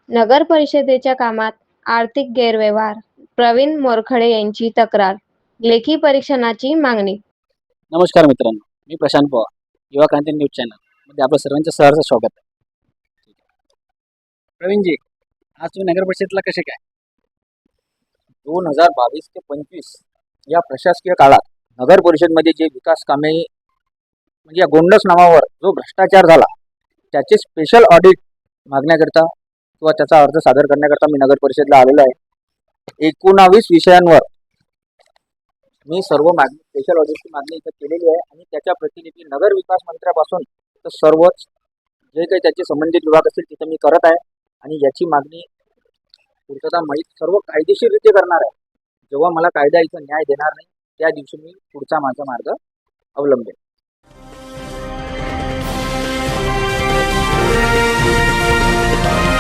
नगर परिषदेच्या कामात आर्थिक गैरव्यवहार, प्रवीण मोरखडे यांची तक्रार, लेखी परीक्षणाची मागणी. नमस्कार मित्रांनो, मी प्रशांत पवार, युवा क्रांती न्यूज चॅनल मध्ये आपलं सर्वांचं सहर्ष स्वागत आहे. प्रवीणजी, आज तुम्ही नगर परिषदेला कसे काय? 2022 ते 25 या प्रशासकीय काळात नगर परिषदमध्ये जे विकास कामे म्हणजे या गोंडस नावावर जो भ्रष्टाचार झाला त्याचे स्पेशल ऑडिट मागण्याकरता किंवा त्याचा अर्ज सादर करण्याकरता मी नगर परिषदेला आलेलो आहे. 19 विषयांवर मी सर्व स्पेशल ऑडिटची मागणी इथं केलेली आहे आणि त्याच्या प्रतिनिधी नगर विकास मंत्र्यापासून तर सर्वच जे काही त्याचे संबंधित विभाग असतील तिथं मी करत आहे आणि याची मागणी पूर्तता माहीत सर्व कायदेशीररित्या करणार आहे. जेव्हा मला कायदा इथं न्याय देणार नाही त्या दिवशी मी पुढचा माझा मार्ग अवलंबेन.